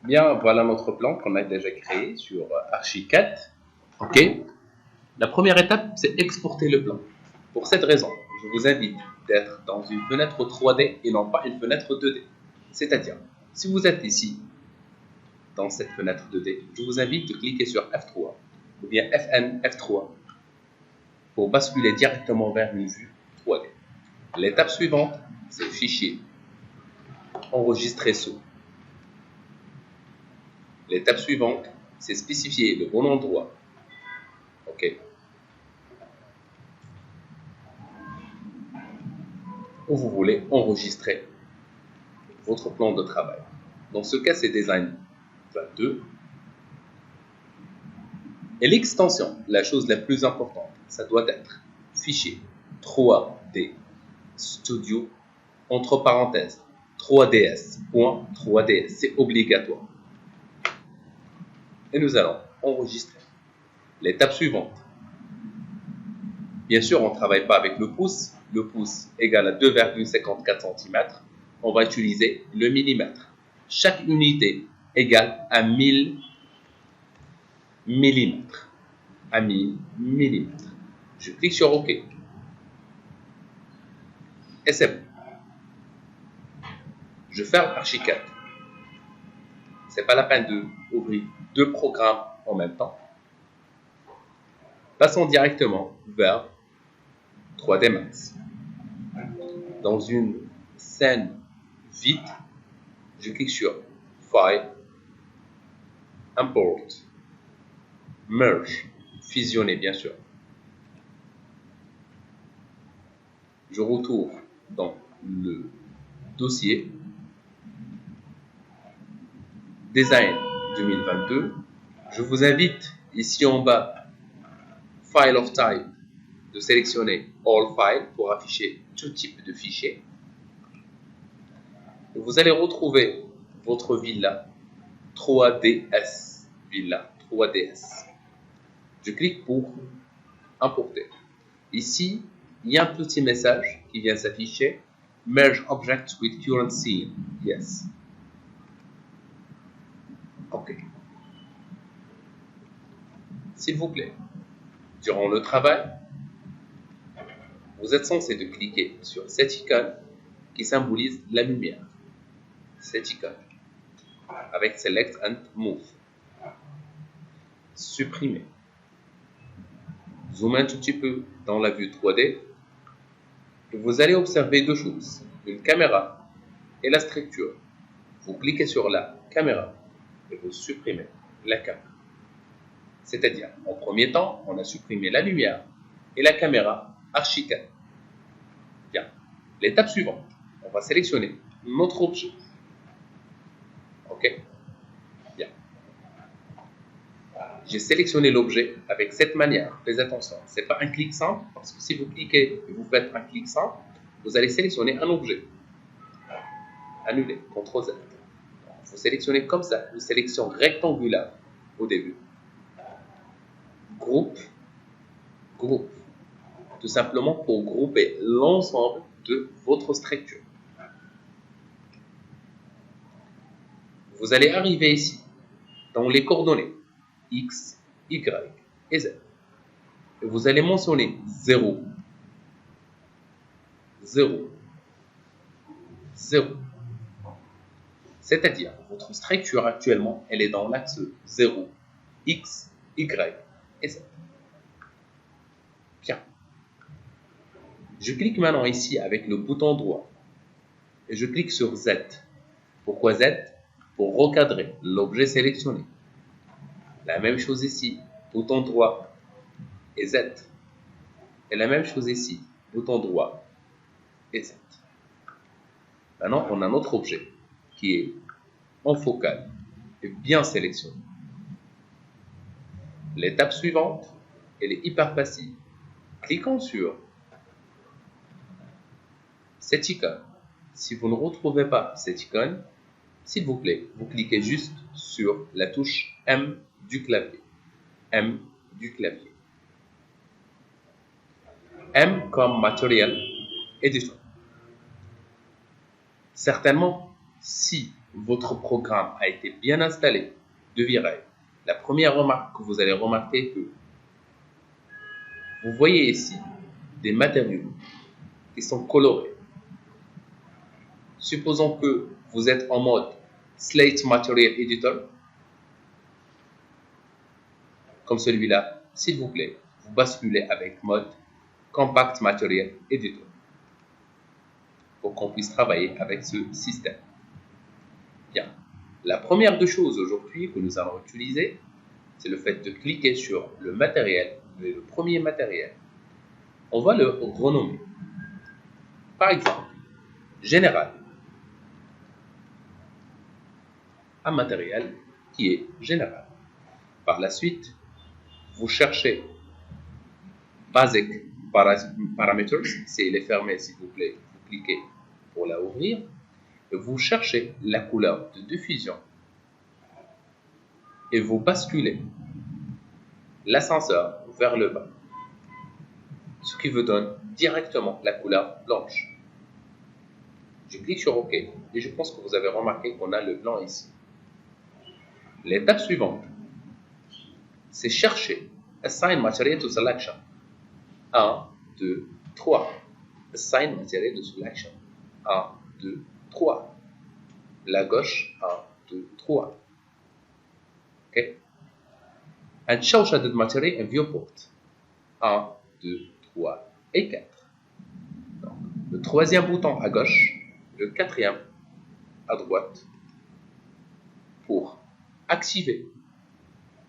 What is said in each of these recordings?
Bien, voilà notre plan qu'on a déjà créé sur Archicad. OK. La première étape, c'est exporter le plan. Pour cette raison, je vous invite d'être dans une fenêtre 3D et non pas une fenêtre 2D. C'est-à-dire, si vous êtes ici, dans cette fenêtre 2D, je vous invite de cliquer sur F3 ou bien FN F3 pour basculer directement vers une vue 3D. L'étape suivante, c'est Fichier, enregistrer sous. L'étape suivante, c'est spécifier le bon endroit. OK. Où vous voulez enregistrer votre plan de travail. Dans ce cas, c'est Design 22. Et l'extension, la chose la plus importante, ça doit être Fichier 3D Studio, entre parenthèses, 3ds.3ds, c'est obligatoire. Et nous allons enregistrer. L'étape suivante. Bien sûr, on ne travaille pas avec le pouce. Le pouce égale à 2,54 cm. On va utiliser le millimètre. Chaque unité égale à 1000 mm. À 1000 mm. Je clique sur OK. Et c'est bon. Je ferme Archicad. Ce n'est pas la peine d'ouvrir deux programmes en même temps. Passons directement vers 3D Max. Dans une scène vide, je clique sur File, Import, Merge, fusionner bien sûr. Je retourne dans le dossier Design 2022. Je vous invite ici en bas, File of Type, de sélectionner All Files pour afficher tout type de fichier. Vous allez retrouver votre villa 3DS. Villa 3DS. Je clique pour importer. Ici, il y a un petit message qui vient s'afficher. Merge objects with current scene. Yes. OK. S'il vous plaît, durant le travail, vous êtes censé de cliquer sur cette icône qui symbolise la lumière. Cette icône. Avec Select and Move. Supprimer. Zoom un tout petit peu dans la vue 3D. Et vous allez observer deux choses. Une caméra et la structure. Vous cliquez sur la caméra et vous supprimez la caméra. C'est-à-dire, en premier temps, on a supprimé la lumière et la caméra Archicad. Bien. L'étape suivante, on va sélectionner notre objet. OK. Bien. J'ai sélectionné l'objet avec cette manière. Faites attention, ce n'est pas un clic simple, parce que si vous cliquez et vous faites un clic simple, vous allez sélectionner un objet. Annuler, CTRL Z. Vous sélectionnez comme ça, une sélection rectangulaire au début. Groupe, groupe. Tout simplement pour grouper l'ensemble de votre structure. Vous allez arriver ici, dans les coordonnées X, Y et Z. Et vous allez mentionner 0, 0, 0. C'est-à-dire, votre structure actuellement, elle est dans l'axe 0, X, Y et Z. Bien. Je clique maintenant ici avec le bouton droit et je clique sur Z. Pourquoi Z? Pour recadrer l'objet sélectionné. La même chose ici, bouton droit et Z. Et la même chose ici, bouton droit et Z. Maintenant, on a notre objet qui est en focale et bien sélectionné. L'étape suivante, elle est hyper facile. Cliquons sur cette icône. Si vous ne retrouvez pas cette icône, s'il vous plaît, vous cliquez juste sur la touche M du clavier. M du clavier. M comme Material Editor. Certainement, si votre programme a été bien installé de virage, la première remarque que vous allez remarquer que vous voyez ici des matériaux qui sont colorés. Supposons que vous êtes en mode Slate Material Editor, comme celui-là, s'il vous plaît, vous basculez avec mode Compact Material Editor pour qu'on puisse travailler avec ce système. Bien, la première des choses aujourd'hui que nous allons utiliser, c'est le fait de cliquer sur le matériel, le premier matériel. On va le renommer. Par exemple, général. Un matériel qui est général. Par la suite, vous cherchez Basic Parameters, c'est il est fermé s'il vous plaît, vous cliquez pour la ouvrir, et vous cherchez la couleur de diffusion et vous basculez l'ascenseur vers le bas, ce qui vous donne directement la couleur blanche. Je clique sur OK et je pense que vous avez remarqué qu'on a le blanc ici. L'étape suivante, c'est chercher Assign Material to Selection. 1, 2, 3. Assign Material to Selection. 1, 2, 3. La gauche, 1, 2, 3. OK. And show shaded material and viewport. 1, 2, 3 et 4. Donc, le troisième bouton à gauche, le quatrième à droite pour activer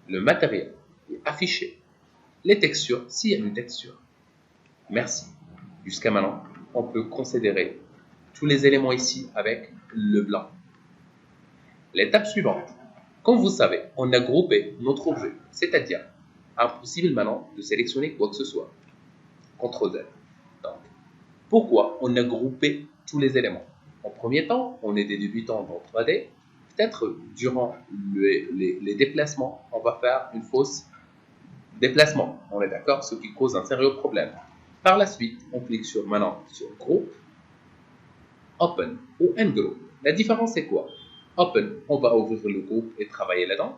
le matériel et afficher les textures s'il y a une texture. Merci. Jusqu'à maintenant, on peut considérer tous les éléments ici avec le blanc. L'étape suivante, comme vous savez, on a groupé notre objet, c'est-à-dire impossible maintenant de sélectionner quoi que ce soit. CTRL Z. Donc, pourquoi on a groupé tous les éléments? En premier temps, on est des débutants dans 3D. Peut-être durant les déplacements, on va faire une fausse déplacement. On est d'accord, ce qui cause un sérieux problème. Par la suite, on clique maintenant sur Groupe, Open ou Ungroup. La différence c'est quoi? Open, on va ouvrir le groupe et travailler là-dedans.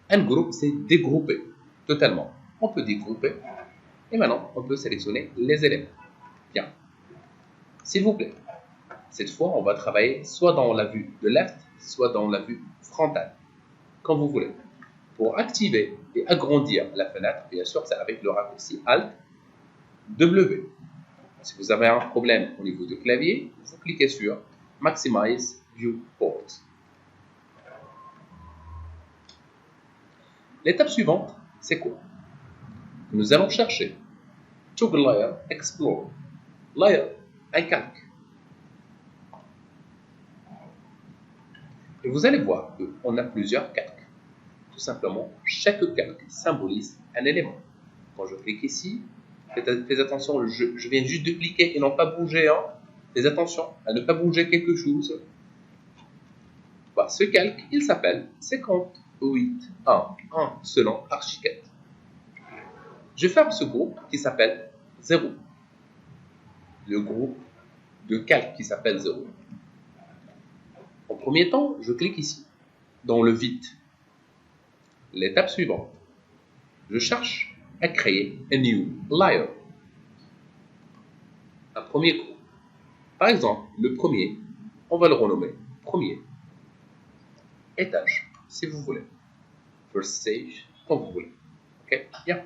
Ungroup, c'est dégrouper totalement. On peut dégrouper et maintenant on peut sélectionner les éléments. Bien. S'il vous plaît, cette fois on va travailler soit dans la vue de left, soit dans la vue frontale, comme vous voulez. Pour activer et agrandir la fenêtre, bien sûr, c'est avec le raccourci Alt W. Si vous avez un problème au niveau du clavier, vous cliquez sur Maximize Viewport. L'étape suivante, c'est quoi? Nous allons chercher Toggle Layer Explore. Layer, un calque. Et vous allez voir qu'on a plusieurs calques. Tout simplement, chaque calque symbolise un élément. Quand je clique ici, faites attention, je viens juste de cliquer et non pas bouger. Hein. Faites attention à ne pas bouger quelque chose. Bah, ce calque, il s'appelle 58.1 selon Archicad. Je ferme ce groupe qui s'appelle 0. Le groupe de calque qui s'appelle 0. En premier temps, je clique ici, dans le vide. L'étape suivante, je cherche à créer un new layer. Un premier groupe. Par exemple, le premier, on va le renommer premier. Étage, si vous voulez. First stage, comme vous voulez. Ok, bien.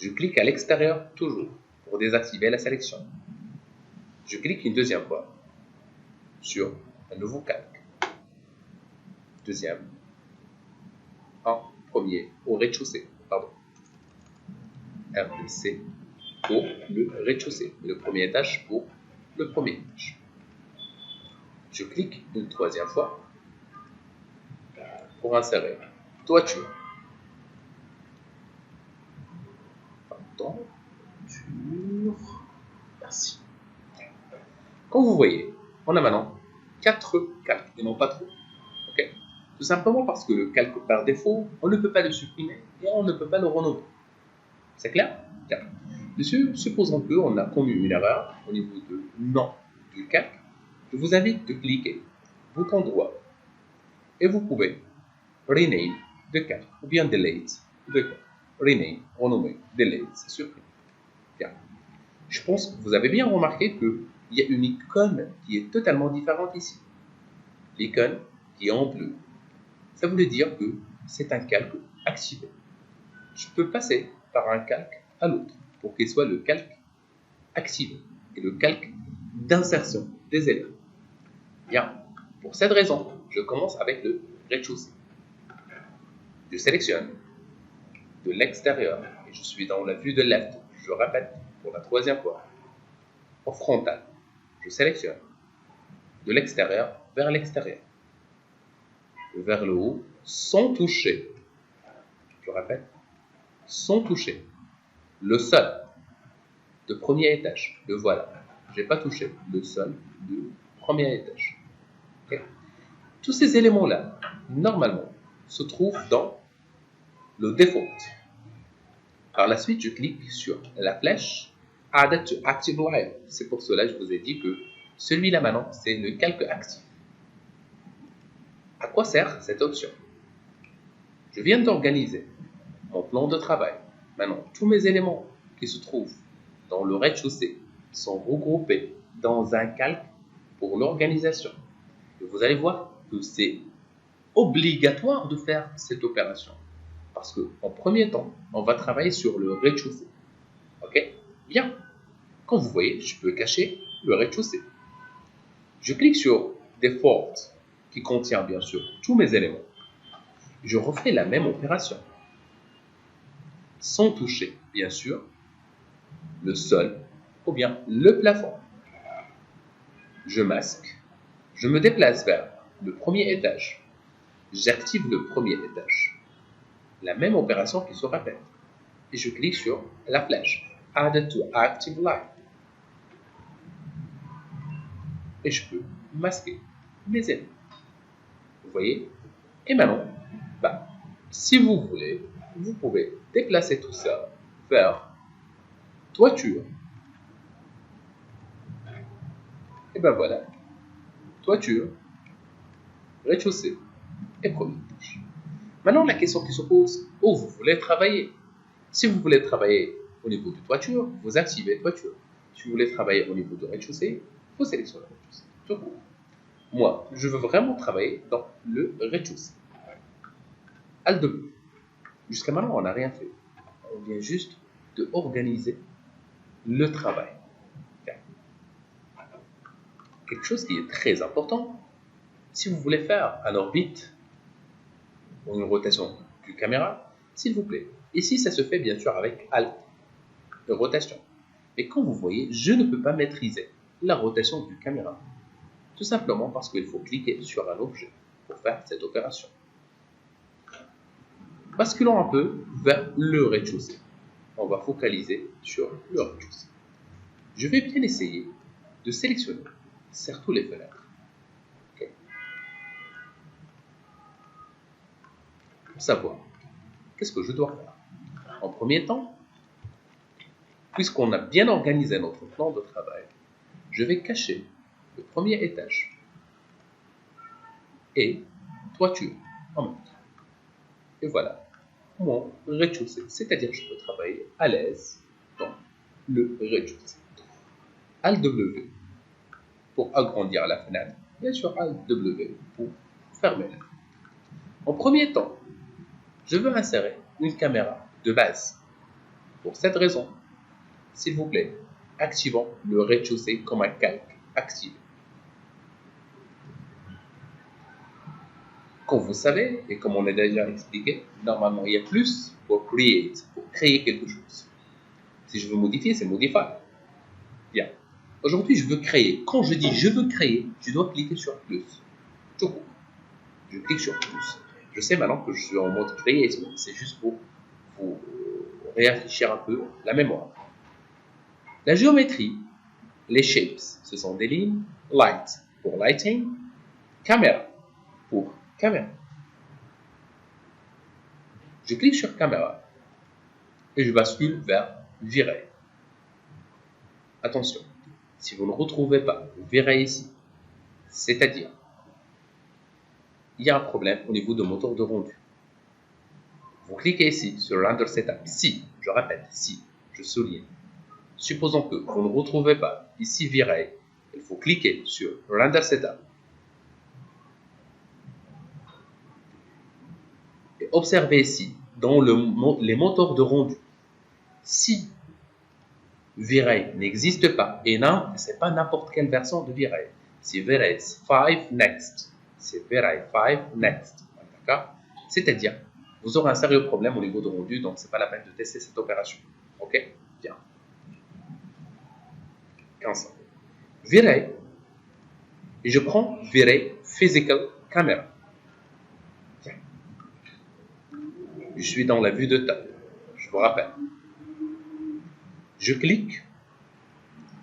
Je clique à l'extérieur toujours pour désactiver la sélection. Je clique une deuxième fois sur un nouveau calque. Deuxième. Premier au rez-de-chaussée. Pardon. RDC pour le rez-de-chaussée. Le premier étage pour le premier étage. Je clique une troisième fois pour insérer toiture. Toiture. Merci. Comme vous voyez, on a maintenant 4 calques et non pas 3. Ok. Tout simplement parce que le calque par défaut, on ne peut pas le supprimer et on ne peut pas le renommer. C'est clair? Bien. Dessus, supposons qu'on a commis une erreur au niveau du nom du calque. Je vous invite de cliquer bouton droit, et vous pouvez rename de calque ou bien delete de calque. Rename, renommer, delete, c'est supprimer. Bien. Je pense que vous avez bien remarqué qu'il y a une icône qui est totalement différente ici. L'icône qui est en bleu. Ça voulait dire que c'est un calque activé. Je peux passer par un calque à l'autre pour qu'il soit le calque activé et le calque d'insertion des éléments. Bien, pour cette raison, je commence avec le rez-de-chaussée. Je sélectionne de l'extérieur et je suis dans la vue de left. Je répète pour la troisième fois. En frontal, je sélectionne de l'extérieur vers l'extérieur, vers le haut sans toucher. Je répète, sans toucher le sol de premier étage. Le voilà. Je n'ai pas touché le sol du premier étage. Okay. Tous ces éléments-là, normalement, se trouvent dans le default. Par la suite, je clique sur la flèche Add to Active Layer. C'est pour cela que je vous ai dit que celui-là maintenant, c'est le calque actif. À quoi sert cette option? Je viens d'organiser mon plan de travail. Maintenant, tous mes éléments qui se trouvent dans le rez-de-chaussée sont regroupés dans un calque pour l'organisation. Et vous allez voir que c'est obligatoire de faire cette opération. Parce qu'en premier temps, on va travailler sur le rez-de-chaussée. Ok? Bien. Comme vous voyez, je peux cacher le rez-de-chaussée. Je clique sur Default, qui contient bien sûr tous mes éléments. Je refais la même opération. Sans toucher, bien sûr, le sol ou bien le plafond. Je masque. Je me déplace vers le premier étage. J'active le premier étage. La même opération qui se répète. Et je clique sur la flèche Add to Active Layer. Et je peux masquer mes éléments. Vous voyez? Et maintenant, si vous voulez, vous pouvez déplacer tout ça vers toiture. Et ben voilà, toiture, rez-de-chaussée et premier étage. Maintenant, la question qui se pose, où vous voulez travailler? Si vous voulez travailler au niveau de toiture, vous activez toiture. Si vous voulez travailler au niveau de rez-de-chaussée, vous sélectionnez rez-de-chaussée. Tout court. Moi, je veux vraiment travailler dans le rez-de-chaussée. Alt W. Jusqu'à maintenant, on n'a rien fait. On vient juste de organiser le travail. Quelque chose qui est très important, si vous voulez faire un orbite ou une rotation du caméra, s'il vous plaît. Ici, ça se fait bien sûr avec Alt, de rotation. Mais comme vous voyez, je ne peux pas maîtriser la rotation du caméra. Tout simplement parce qu'il faut cliquer sur un objet pour faire cette opération. Basculons un peu vers le rez-de-chaussée. On va focaliser sur le rez-de-chaussée. Je vais bien essayer de sélectionner surtout les fenêtres. Okay. Pour savoir, qu'est-ce que je dois faire? En premier temps, puisqu'on a bien organisé notre plan de travail, je vais cacher le premier étage et toiture en même temps. Et voilà mon rez-de-chaussée. C'est-à-dire que je peux travailler à l'aise dans le rez-de-chaussée. Alt W pour agrandir la fenêtre. Bien sûr, Alt W pour fermer la fenêtre. En premier temps, je veux insérer une caméra de base. Pour cette raison, s'il vous plaît, activons le rez-de-chaussée comme un calque activé. Comme vous savez, et comme on a déjà expliqué, normalement il y a plus pour create, pour créer quelque chose. Si je veux modifier, c'est modify. Bien. Aujourd'hui, je veux créer. Quand je dis je veux créer, je dois cliquer sur plus. Tout court. Je clique sur plus. Je sais maintenant que je suis en mode create. C'est juste pour vous réafficher un peu la mémoire. La géométrie, les shapes, ce sont des lignes. Light pour lighting. Caméra pour caméra. Je clique sur caméra et je bascule vers virer. Attention, si vous ne retrouvez pas, vous verrez ici. C'est-à-dire, il y a un problème au niveau de moteur de rendu. Vous cliquez ici sur Render Setup. Si, je répète, si, je souligne. Supposons que vous ne retrouvez pas ici V-Ray, il faut cliquer sur Render Setup. Et observez ici, dans les moteurs de rendu, si V-Ray n'existe pas, et non, ce n'est pas n'importe quelle version de V-Ray, c'est V-Ray 5 Next. C'est V-Ray 5 Next. D'accord? C'est-à-dire, vous aurez un sérieux problème au niveau de rendu, donc ce n'est pas la peine de tester cette opération. Ok? Bien. 15. V-Ray. Et je prends V-Ray Physical Camera. Bien. Je suis dans la vue de table. Je vous rappelle. Je clique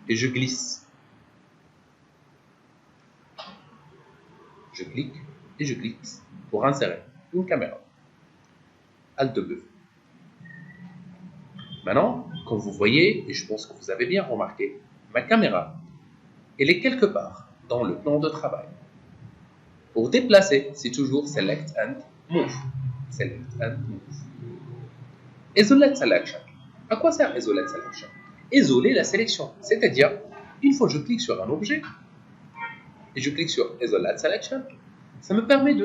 et je glisse. Je clique et je glisse pour insérer une caméra. Alt W. Maintenant, comme vous voyez, et je pense que vous avez bien remarqué, ma caméra, elle est quelque part dans le plan de travail. Pour déplacer, c'est toujours Select and Move. Select and Move. Isolate Selection. À quoi sert Isolate Selection? Isoler la sélection. C'est-à-dire, une fois que je clique sur un objet, et je clique sur Isolate Selection, ça me permet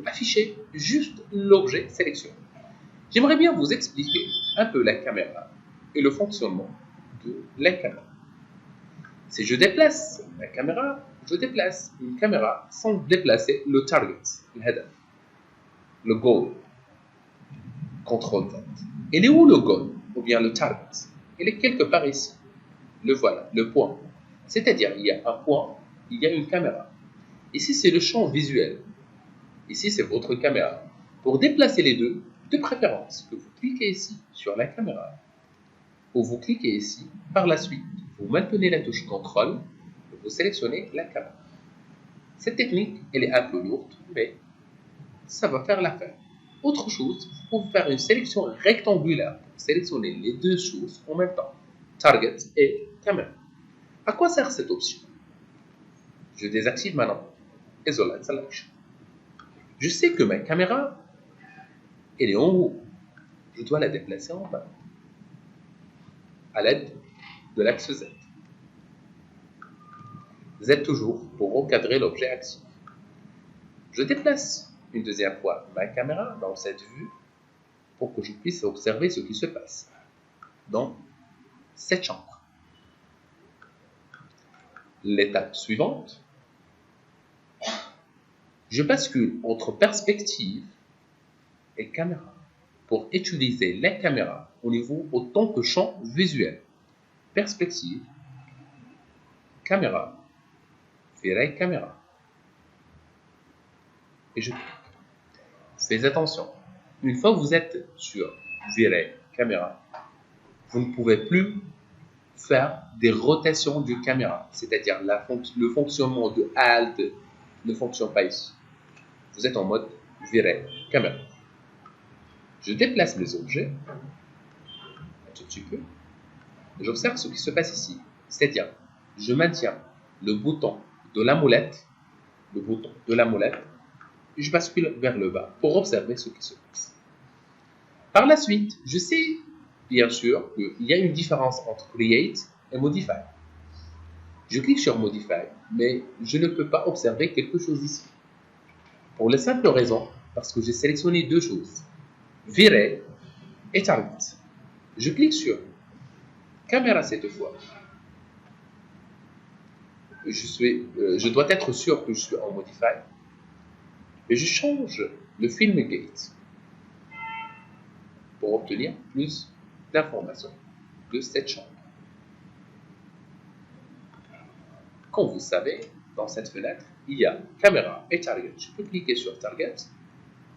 d'afficher juste l'objet sélection. J'aimerais bien vous expliquer un peu la caméra et le fonctionnement de la caméra. Si je déplace la caméra, je déplace une caméra sans déplacer le target, le header, le goal, contrôle Z. Il est où le goal ou bien le target? Il est quelque part ici. Le voilà, le point. C'est-à-dire, il y a un point, il y a une caméra. Ici, c'est le champ visuel. Ici, c'est votre caméra. Pour déplacer les deux, de préférence, que vous cliquez ici sur la caméra, ou vous cliquez ici, par la suite, vous maintenez la touche contrôle, et vous sélectionnez la caméra. Cette technique, elle est un peu lourde, mais ça va faire l'affaire. Autre chose, vous pouvez faire une sélection rectangulaire pour sélectionner les deux choses en même temps, target et caméra. À quoi sert cette option? Je désactive maintenant Isolate Selection. Je sais que ma caméra, elle est en haut. Je dois la déplacer en bas à l'aide de l'axe Z. Z toujours pour recadrer l'objet actif. Je déplace une deuxième fois ma caméra dans cette vue pour que je puisse observer ce qui se passe dans cette chambre. L'étape suivante, je bascule entre perspective et caméra pour utiliser la caméra au niveau autant que champ visuel. Perspective, caméra, V-Ray caméra. Et je clique. Faites attention. Une fois que vous êtes sur V-Ray caméra, vous ne pouvez plus faire des rotations de caméra, c'est-à-dire le fonctionnement de Alt ne fonctionne pas ici. Vous êtes en mode V-Ray caméra. Je déplace les objets un tout petit peu. J'observe ce qui se passe ici, c'est-à-dire je maintiens le bouton de la molette, et je bascule vers le bas pour observer ce qui se passe. Par la suite, je sais bien sûr qu'il y a une différence entre Create et Modify. Je clique sur Modify, mais je ne peux pas observer quelque chose ici. Pour la simple raison, parce que j'ai sélectionné deux choses, V-Ray et Target. Je clique sur Caméra cette fois. Je dois être sûr que je suis en Modify. Et je change le film gate pour obtenir plus d'informations de cette chambre. Comme vous savez, dans cette fenêtre, il y a caméra et target. Je peux cliquer sur target,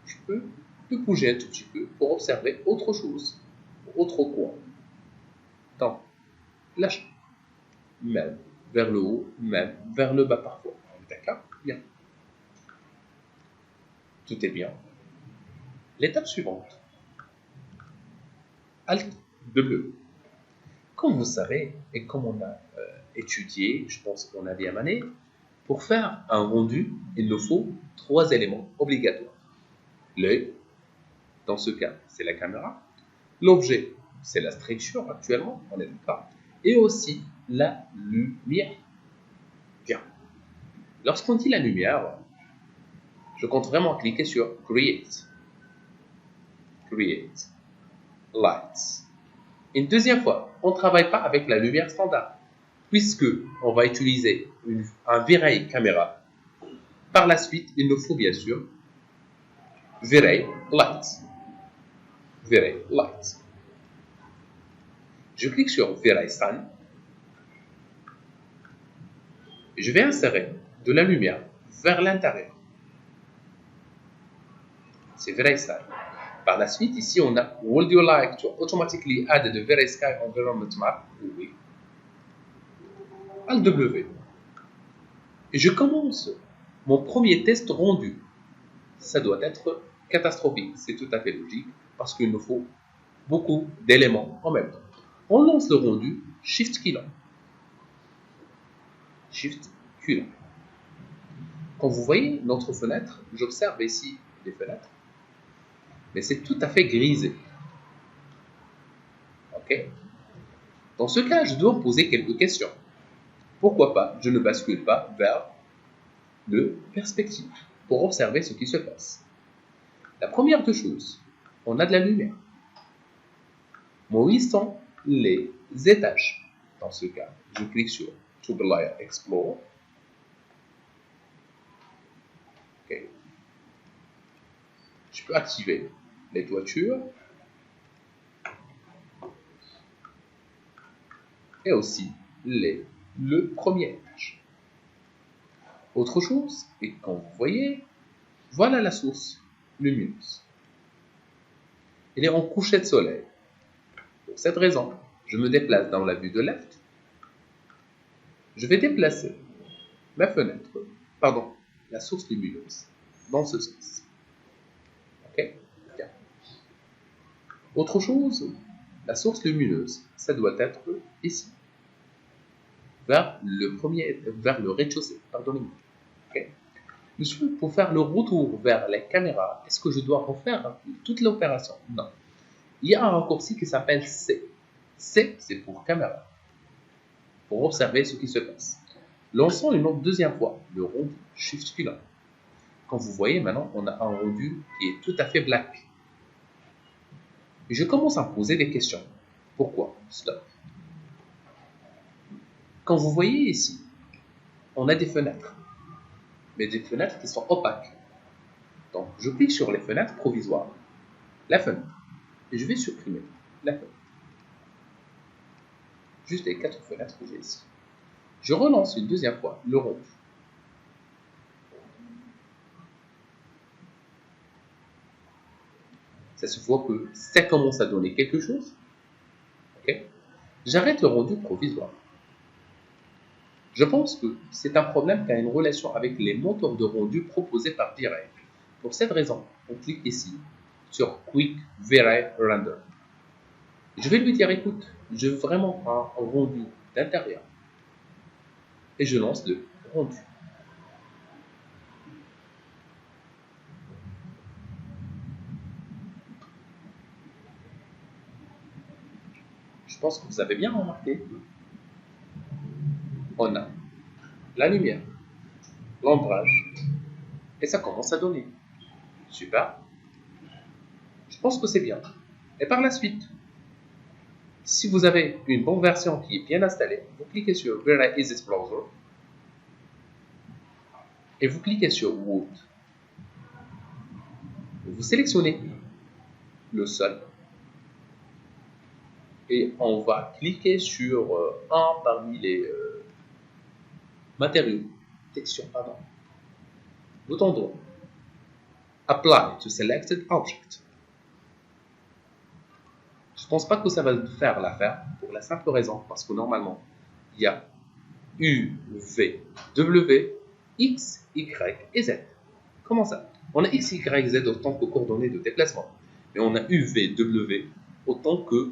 je peux me bouger un tout petit peu pour observer autre chose, autre coin dans la chambre. Même vers le haut, même vers le bas parfois. D'accord? Bien. Tout est bien. L'étape suivante. Alt W. Comme vous savez, et comme on a étudié, je pense qu'on a bien mané, Pour faire un rendu, il nous faut 3 éléments obligatoires. L'œil, dans ce cas, c'est la caméra. L'objet, c'est la structure actuellement, on est d'accord. Et aussi la lumière. Bien. Lorsqu'on dit la lumière, je compte vraiment cliquer sur Create. Create. Lights. Une deuxième fois, on ne travaille pas avec la lumière standard, puisque on va utiliser un V-Ray caméra. Par la suite, il nous faut bien sûr V-Ray Light. V-Ray Light. Je clique sur V-Ray Sun. Et je vais insérer de la lumière vers l'intérieur. C'est V-Ray Sun. Par la suite, ici, on a Would you like to automatically add the V-Ray Sky Environment Map? Oui. Alt W. Et je commence mon premier test rendu. Ça doit être catastrophique. C'est tout à fait logique parce qu'il nous faut beaucoup d'éléments en même temps. On lance le rendu Shift Killer. Shift Killer. Quand vous voyez notre fenêtre, j'observe ici les fenêtres, mais c'est tout à fait grisé. Ok? Dans ce cas, je dois poser quelques questions. Pourquoi pas je ne bascule pas vers le perspective pour observer ce qui se passe. La première des choses, on a de la lumière. Mais où sont les étages? Dans ce cas, je clique sur Tube Layer Explore. Okay. Je peux activer les toitures et aussi le premier étage. Autre chose, et quand vous voyez, voilà la source lumineuse. Elle est en coucher de soleil. Pour cette raison, je me déplace dans la vue de left. Je vais déplacer ma fenêtre, la source lumineuse, dans ce sens. Ok? Bien. Autre chose, la source lumineuse, ça doit être ici, vers le rez-de-chaussée, pardonnez-moi. Okay. Monsieur, pour faire le retour vers la caméra, est-ce que je dois refaire toute l'opération? Non. Il y a un raccourci qui s'appelle C. C, c'est pour caméra, pour observer ce qui se passe. Lançons une deuxième fois le rendu Shift Killer. Quand vous voyez maintenant, on a un rendu qui est tout à fait black. Et je commence à me poser des questions. Pourquoi? Stop. Quand vous voyez ici, on a des fenêtres, mais des fenêtres qui sont opaques. Donc, je clique sur les fenêtres provisoires, la fenêtre, et je vais supprimer la fenêtre. Juste les 4 fenêtres que j'ai ici. Je relance une deuxième fois le rendu. Ça se voit que ça commence à donner quelque chose. Okay. J'arrête le rendu provisoire. Je pense que c'est un problème qui a une relation avec les moteurs de rendu proposés par V-Ray. Pour cette raison, on clique ici sur Quick V-Ray Render. Je vais lui dire, écoute, je veux vraiment un rendu d'intérieur. Et je lance le rendu. Je pense que vous avez bien remarqué. On a la lumière, l'ombrage, et ça commence à donner. Super. Je pense que c'est bien. Et par la suite, si vous avez une bonne version qui est bien installée, vous cliquez sur V-Ray Easy Explorer et vous cliquez sur Wood. Vous sélectionnez le sol et on va cliquer sur un parmi les matériaux, texture, pardon. Bouton droit. Apply to selected object. Je ne pense pas que ça va faire l'affaire pour la simple raison parce que normalement il y a U, V, W, X, Y et Z. Comment ça? On a X, Y, Z autant que coordonnées de déplacement, mais on a U, V, W autant que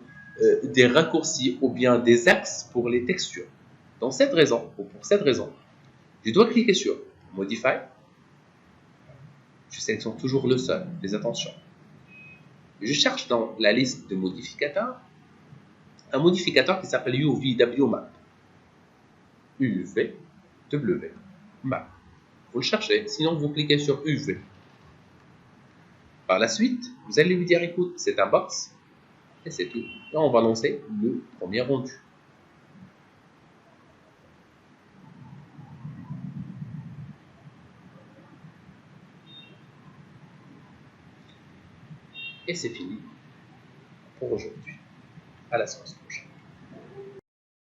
des raccourcis ou bien des axes pour les textures. Pour cette raison, Je dois cliquer sur Modify. Je sélectionne toujours le seul, mais attention. Je cherche dans la liste de modificateurs un modificateur qui s'appelle UVWMap. UVWMap. Vous le cherchez, sinon vous cliquez sur UV. Par la suite, vous allez lui dire écoute, c'est un box, et c'est tout. Et on va lancer le premier rendu. Et c'est fini pour aujourd'hui. À la séance prochaine.